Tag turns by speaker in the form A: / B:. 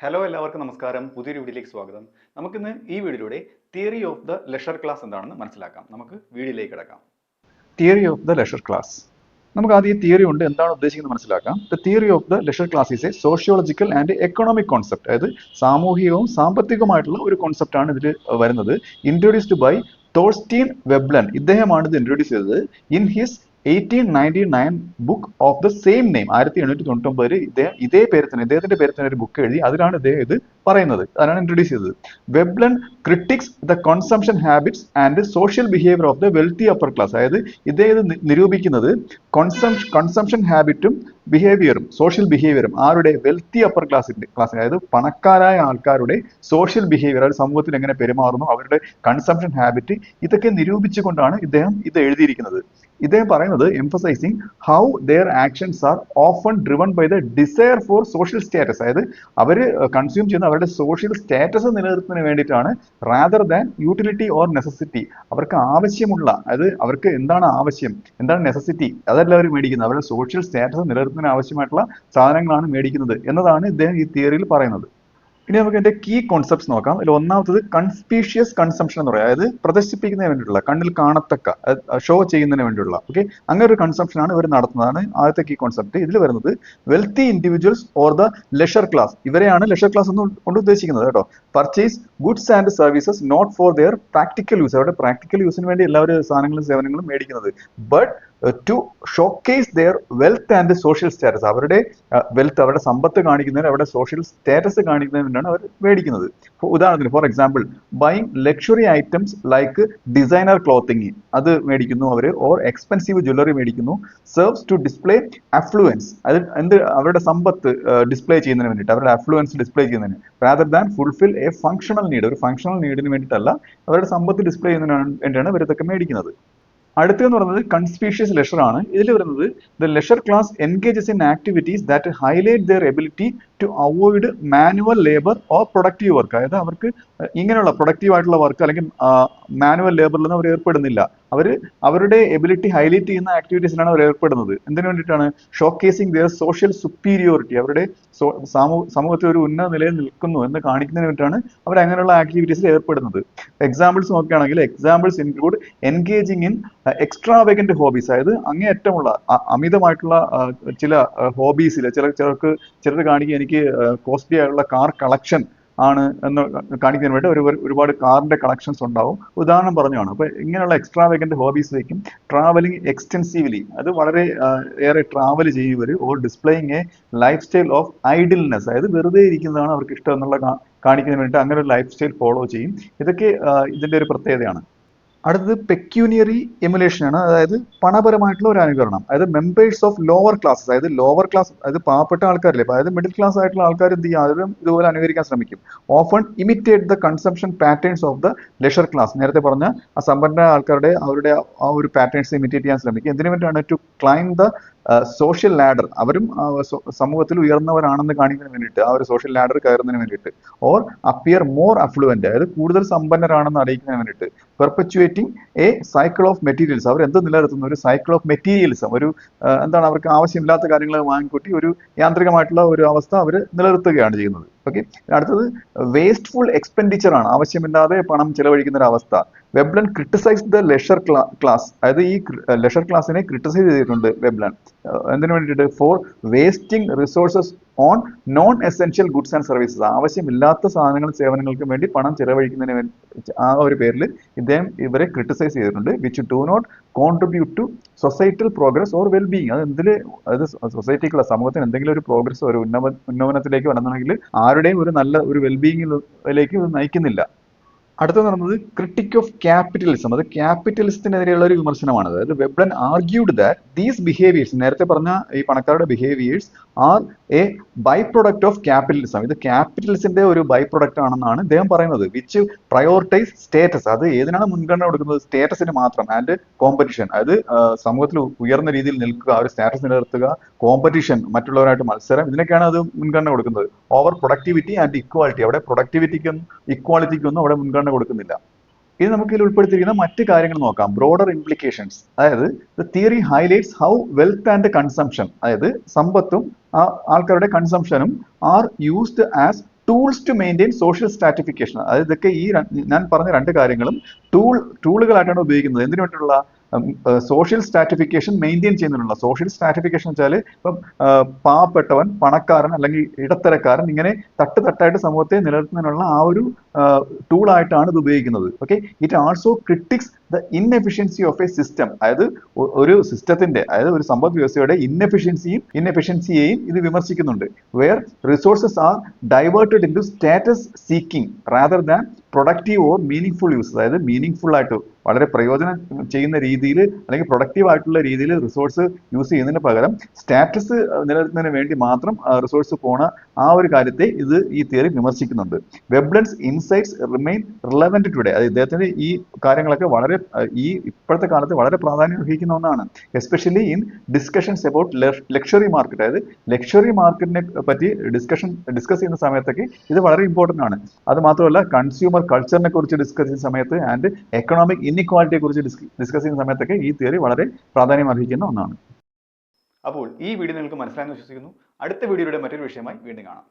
A: Hello എല്ലാവർക്കും നമസ്കാരം. പുതിയൊരു വീഡിയോയിലേക്ക് സ്വാഗതം. നമുക്കിന്ന് ഈ വീഡിയോയിലൂടെ theory of the leisure class എന്താണെന്ന് മനസ്സിലാക്കാം. നമുക്ക് വീഡിയോയിലേക്ക് കിടക്കാം. Theory of the leisure class. നമുക്ക് ആദ്യം ഈ തിയറി കൊണ്ട് എന്താണ് ഉദ്ദേശിക്കുന്നത് മനസ്സിലാക്കാം. The theory of the leisure class is a sociological and economic concept. അതായത് സാമൂഹികവും സാമ്പത്തികവുമായിട്ടുള്ള ഒരു കോൺസെപ്റ്റാണ് ഇതിൽ വരുന്നത്. Introduced by Thorstein Veblen. ഇദ്ദേഹമാണ് ഇത് ഇൻട്രൊഡ്യൂസ് ചെയ്തത് in his 1899 book of the same name. 1899 ഇതേ പേര് തന്നെ ഇദ്ദേഹത്തിന്റെ പേര് തന്നെ ഒരു ബുക്ക് എഴുതി. അതിലാണ് ഇദ്ദേഹം ഇത് പറയുന്നത്. അതാണ് ഇൻട്രൊഡ്യൂസ് ചെയ്തത്. Veblen critics the consumption habits and social behaviour of the wealthy upper class. അതായത് ഇദ്ദേഹം നിരൂപിക്കുന്നത് കൺസംഷൻ ഹാബിറ്റും ബിഹേവിയറും സോഷ്യൽ ബിഹേവിയറും ആരുടെ വെൽത്തി അപ്പർ ക്ലാസിന്റെ അതായത് പണക്കാരായ ആൾക്കാരുടെ സോഷ്യൽ ബിഹേവിയർ, അതായത് സമൂഹത്തിൽ എങ്ങനെ പെരുമാറുന്നു, അവരുടെ കൺസംഷൻ ഹാബിറ്റ്, ഇതൊക്കെ നിരൂപിച്ചുകൊണ്ടാണ് ഇദ്ദേഹം ഇത് എഴുതിയിരിക്കുന്നത്. ഇദ്ദേഹം പറയുന്നത് emphasizing how their actions are often driven by the desire for social status. അതായത് അവർ കൺസ്യൂം ചെയ്യുന്ന അവരുടെ സോഷ്യൽ സ്റ്റാറ്റസ് നിലനിർത്തുന്നതിന് വേണ്ടിയിട്ടാണ്, rather than utility or necessity. അവർക്ക് ആവശ്യമുള്ള, അതായത് അവർക്ക് എന്താണ് ആവശ്യം, എന്താണ് നെസസിറ്റി, അതല്ല അവർ മേടിക്കുന്നത്. അവരുടെ സോഷ്യൽ സ്റ്റാറ്റസ് നിലനിർത്തുന്നതിന് ആവശ്യമായിട്ടുള്ള സാധനങ്ങളാണ് മേടിക്കുന്നത് എന്നതാണ് ഇദ്ദേഹം ഈ തിയറിയിൽ പറയുന്നത്. ഇനി നമുക്ക് ഇതിന്റെ കീ കോൺസെപ്റ്റ്സ് നോക്കാം. അതിൽ ഒന്നാമത്തത് കൺസ്പീഷ്യസ് കൺസംഷൻ എന്ന് പറയുക. അതായത് പ്രദർശിപ്പിക്കുന്നതിന് വേണ്ടിയിട്ടുള്ള, കണ്ണിൽ കാണത്തക്ക, ഷോ ചെയ്യുന്നതിന് വേണ്ടിയുള്ള, അങ്ങനെ ഒരു കൺസംഷൻ ആണ് ഇവർ നടത്തുന്നതാണ് ആദ്യത്തെ കീ കോൺസെപ്റ്റ്. ഇതിൽ വരുന്നത് wealthy individuals or the leisure class. ഇവരെയാണ് ലെഷർ ക്ലാസ് കൊണ്ട് ഉദ്ദേശിക്കുന്നത് കേട്ടോ. Purchase goods and services not for their practical use. അവരുടെ പ്രാക്ടിക്കൽ യൂസിന് വേണ്ടി എല്ലാവരും സാധനങ്ങളും സേവനങ്ങളും മേടിക്കുന്നത്. But to showcase their wealth and social status. അവരുടെ വെൽത്ത്, അവരുടെ സമ്പത്ത് കാണിക്കുന്നതിന്, അവരുടെ സോഷ്യൽ സ്റ്റാറ്റസ് കാണിക്കുന്നതിന് വേണ്ടിയാണ് അവർ മേടിക്കുന്നത്. ഉദാഹരണത്തിന്, for example, buying luxury items like designer clothing, അത് മേടിക്കുന്നു അവർ. ഓർ എക്സ്പെൻസീവ് ജ്വല്ലറി മേടിക്കുന്നു. സെർവ്സ് ടു ഡിസ്പ്ലേ അഫ്ലുവൻസ്, അത് അവരുടെ സമ്പത്ത് ഡിസ്പ്ലേ ചെയ്യുന്നതിന് വേണ്ടിയിട്ട്, അവരുടെ അഫ്ലുവൻസ് ഡിസ്പ്ലേ ചെയ്യുന്നതിന്, rather than fulfil a functional need. ഒരു ഫങ്ഷണൽ നീഡിന് വേണ്ടിയിട്ടല്ല, അവരുടെ സമ്പത്ത് ഡിസ്പ്ലേ ചെയ്യുന്നതിന് വേണ്ടിയാണ് ഇവർ ഇതൊക്കെ മേടിക്കുന്നത്. അടുത്തെന്ന് പറയുന്നത് കൺസ്പീഷ്യസ് ലെഷർ ആണ്. ഇതിൽ വരുന്നത് the leisure class engages in activities that highlight their ability to avoid manual labour or productive work. അതായത് അവർക്ക് ഇങ്ങനെയുള്ള പ്രൊഡക്റ്റീവ് ആയിട്ടുള്ള വർക്ക് അല്ലെങ്കിൽ മാനുവൽ ലേബറിലൊന്നും അവർ ഏർപ്പെടുന്നില്ല. അവരുടെ എബിലിറ്റി ഹൈലൈറ്റ് ചെയ്യുന്ന ആക്ടിവിറ്റീസിലാണ് അവർ ഏർപ്പെടുന്നത്. എന്തിനു വേണ്ടിയിട്ടാണ്? ഷോക്കേസിങ് ദെയർ സോഷ്യൽ സുപ്പീരിയോറിറ്റി. അവരുടെ സമൂഹത്തിൽ ഒരു ഉന്നത നിലയിൽ നിൽക്കുന്നു എന്ന് കാണിക്കുന്നതിന് വേണ്ടിയിട്ടാണ് അവർ അങ്ങനെയുള്ള ആക്ടിവിറ്റീസിൽ ഏർപ്പെടുന്നത്. എക്സാമ്പിൾസ് നോക്കുകയാണെങ്കിൽ examples include engaging in extravagant hobbies. അതായത് അങ്ങേയറ്റമുള്ള അമിതമായിട്ടുള്ള ചില ഹോബീസിൽ ചിലർ കാണിക്കുക, എനിക്ക് കോസ്റ്റ്ലി ആയിട്ടുള്ള കാർ കളക്ഷൻ ആണ് എന്ന് കാണിക്കാൻ വേണ്ടി ഒരുപാട് കാറിന്റെ കളക്ഷൻസ് ഉണ്ടാവും. ഉദാഹരണം പറഞ്ഞാണ്. അപ്പൊ ഇങ്ങനെയുള്ള എക്സ്ട്രാവഗന്റ് ഹോബീസിലേക്കും ട്രാവലിംഗ് എക്സ്റ്റെൻസീവ്ലി, അത് വളരെ ഏറെ ട്രാവൽ ചെയ്യുവർ, or displaying a lifestyle of idleness, അതായത് വെറുതെ ഇരിക്കുന്നതാണ് അവർക്ക് ഇഷ്ടം എന്നുള്ള കാണിക്കുന്നതിന് വേണ്ടി അങ്ങനെ ഒരു ലൈഫ് സ്റ്റൈൽ ഫോളോ ചെയ്യും. ഇതൊക്കെ ഇതിന്റെ ഒരു പ്രത്യേകതയാണ്. അടുത്തത് പെക്യൂനിയറി എമുലേഷൻ ആണ്. അതായത് പണപരമായിട്ടുള്ള ഒരു അനുകരണം. അതായത് മെമ്പേഴ്സ് ഓഫ് ലോവർ ക്ലാസ്സസ്, അതായത് ലോവർ ക്ലാസ്, അതായത് പാവപ്പെട്ട ആൾക്കാരില്ലേ, അതായത് മിഡിൽ ക്ലാസ് ആയിട്ടുള്ള ആൾക്കാർ എന്ത് ചെയ്യും, അവരും ഇതുപോലെ അനുകരിക്കാൻ ശ്രമിക്കും. Often imitate the consumption patterns of the leisure class. നേരത്തെ പറഞ്ഞ ആ സമ്പന്ന ആൾക്കാരുടെ അവരുടെ ആ ഒരു പാറ്റേൺസ് ഇമിറ്റേറ്റ് ചെയ്യാൻ ശ്രമിക്കും. എന്തിനു വേണ്ടിയാണ്? To climb the social ladder. അവരും സമൂഹത്തിൽ ഉയർന്നവരാണെന്ന് കാണിക്കുന്നതിന് വേണ്ടിയിട്ട്, ആ ഒരു സോഷ്യൽ ലാഡർ കയറുന്നതിന് വേണ്ടിയിട്ട്. ഓർ അപ്പിയർ മോർ അഫ്ലുവന്റ്, അതായത് കൂടുതൽ സമ്പന്നരാണെന്ന് അറിയിക്കുന്നതിന് വേണ്ടിയിട്ട്. പെർപ്പച്വേറ്റിംഗ് എ സൈക്കിൾ ഓഫ് മെറ്റീരിയൽസ്. അവർ എന്ത് നിലനിർത്തുന്നു? ഒരു സൈക്കിൾ ഓഫ് മെറ്റീരിയൽസം. ഒരു എന്താണ്, അവർക്ക് ആവശ്യമില്ലാത്ത കാര്യങ്ങൾ വാങ്ങിക്കൂട്ടി ഒരു യാന്ത്രികമായിട്ടുള്ള ഒരു അവസ്ഥ അവർ നിലനിർത്തുകയാണ് ചെയ്യുന്നത്. ഓക്കെ. അടുത്തത് വേസ്റ്റ്ഫുൾ എക്സ്പെൻഡിച്ചർ ആണ്. ആവശ്യമില്ലാതെ പണം ചെലവഴിക്കുന്ന ഒരു അവസ്ഥ. Veblen criticize the leisure class. അതായത് ഈ ലെഷർ ക്ലാസ്സിനെ ക്രിട്ടിസൈസ് ചെയ്തിട്ടുണ്ട് വെബ്ലൻ. എന്തിനു വേണ്ടിയിട്ട്? For wasting resources on non essential goods and services. ആവശ്യമില്ലാത്ത സാധനങ്ങളും സേവനങ്ങൾക്കും വേണ്ടി പണം ചെലവഴിക്കുന്നതിന് വേണ്ടി ആ ഒരു പേരിൽ ഇദ്ദേഹം ഇവരെ ക്രിട്ടിസൈസ് ചെയ്തിട്ടുണ്ട്. Which do not contribute to societal progress or wellbeing. അതായത് സൊസൈറ്റിക്കുള്ള, സമൂഹത്തിന് എന്തെങ്കിലും ഒരു പ്രോഗ്രസ്, ഒരു ഉന്നമനത്തിലേക്ക് വരണമെങ്കിൽ ആരുടെയും ഒരു നല്ല ഒരു വെൽബീയിങ്ങിലേക്ക് നയിക്കുന്നില്ല. അടുത്ത നടന്നത് ക്രിട്ടിക് ഓഫ് ക്യാപിറ്റലിസം. അത് ക്യാപിറ്റലിസത്തിനെതിരെയുള്ള ഒരു വിമർശനമാണ്. അതായത് Veblen argued that these behaviours, നേരത്തെ പറഞ്ഞ ഈ പണക്കാരുടെ behaviours, are a byproduct of capitalism. ഇത് ക്യാപിറ്റലിസത്തിന്റെ ഒരു ബൈ പ്രൊഡക്റ്റ് ആണെന്നാണ് ഇദ്ദേഹം പറയുന്നത്. Which prioritise status. അത് ഏതിനാണ് മുൻഗണന കൊടുക്കുന്നത്? സ്റ്റേറ്റസിന് മാത്രം. ആൻഡ് കോമ്പറ്റീഷൻ, അതായത് സമൂഹത്തിൽ ഉയർന്ന രീതിയിൽ നിൽക്കുക, ഒരു സ്റ്റാറ്റസ് നിലനിർത്തുക, കോമ്പറ്റീഷൻ, മറ്റുള്ളവരായിട്ട് മത്സരം, ഇതിനൊക്കെയാണ് അത് മുൻഗണന കൊടുക്കുന്നത്. Over productivity and equality. അവിടെ പ്രൊഡക്ടിവിറ്റിക്കും ഇക്വാലിറ്റിക്കൊന്നും അവിടെ മുൻഗണന കൊടുക്കുന്നില്ല. ഇനി നമുക്ക് ഇതിൽ ഉൾപ്പെടുത്തിയിരിക്കുന്ന മറ്റ് കാര്യങ്ങൾ നോക്കാം. Broader implications. അതായത് the theory highlights how wealth and consumption, അതായത് സമ്പത്തും ആൾക്കാരുടെ കൺസംഷനും are used as tools to maintain social stratification. അതായത് ഇതൊക്കെ ഞാൻ പറഞ്ഞ രണ്ട് കാര്യങ്ങളും ടൂളുകളായിട്ടാണ് ഉപയോഗിക്കുന്നത്. എന്തിനു വേണ്ടിയിട്ടുള്ള സോഷ്യൽ സ്ട്രാറ്റിഫിക്കേഷൻ മെയിൻറ്റെയിൻ ചെയ്യുന്നതിനുള്ള. സോഷ്യൽ സ്ട്രാറ്റിഫിക്കേഷൻ വെച്ചാൽ ഇപ്പം പാവപ്പെട്ടവൻ, പണക്കാരൻ അല്ലെങ്കിൽ ഇടത്തരക്കാരൻ, ഇങ്ങനെ തട്ടായിട്ട് സമൂഹത്തെ നിലനിർത്തുന്നതിനുള്ള ആ ഒരു ടൂളായിട്ടാണ് ഇത് ഉപയോഗിക്കുന്നത്. Okay, it also critiques the inefficiency of a system. അതായത് ഒരു സിസ്റ്റത്തിന്റെ, അതായത് ഒരു സമ്പദ് വ്യവസ്ഥയുടെ ഇൻഎഫിഷ്യൻസിയെയും ഇത് വിമർശിക്കുന്നുണ്ട്. Where resources are diverted into status seeking rather than productive or meaningful use. അതായത് മീനിങ് ഫുൾ ആയിട്ട് വളരെ പ്രയോജനം ചെയ്യുന്ന രീതിയിൽ അല്ലെങ്കിൽ പ്രൊഡക്റ്റീവ് ആയിട്ടുള്ള രീതിയിൽ റിസോഴ്സ് യൂസ് ചെയ്യുന്നതിന് പകരം സ്റ്റാറ്റസ് നിലനിർത്തുന്നതിന് വേണ്ടി മാത്രം റിസോഴ്സ് പോണ ആ ഒരു കാര്യത്തെ ഈ തിയറി വിമർശിക്കുന്നുണ്ട്. Veblen's insights remain relevant today. അത് ഇദ്ദേഹത്തിന് ഈ കാര്യങ്ങളൊക്കെ ഇപ്പോഴത്തെ കാലത്ത് വളരെ പ്രാധാന്യം അർഹിക്കുന്ന ഒന്നാണ്. Especially in discussions about luxury market. അതായത് ലക്ഷറി മാർക്കറ്റിനെ പറ്റി ഡിസ്കസ് ചെയ്യുന്ന സമയത്തൊക്കെ ഇത് വളരെ ഇമ്പോർട്ടൻ്റ് ആണ്. അത് മാത്രമല്ല കൺസ്യൂമർ കൾച്ചറിനെ കുറിച്ച് ഡിസ്കസ് ചെയ്യുന്ന സമയത്ത് ആൻഡ് എക്കണോമിക് ഇൻഇക്വാലിറ്റിയെ കുറിച്ച് ഡിസ്കസ് ചെയ്യുന്ന സമയത്തൊക്കെ ഈ തിയറി വളരെ പ്രാധാന്യം അർഹിക്കുന്ന ഒന്നാണ്. അപ്പോൾ ഈ വീഡിയോ നിങ്ങൾക്ക് മനസ്സിലായെന്ന് വിശ്വസിക്കുന്നു. അടുത്ത വീഡിയോയുടെ മറ്റൊരു വിഷയമായി വീണ്ടും കാണാം.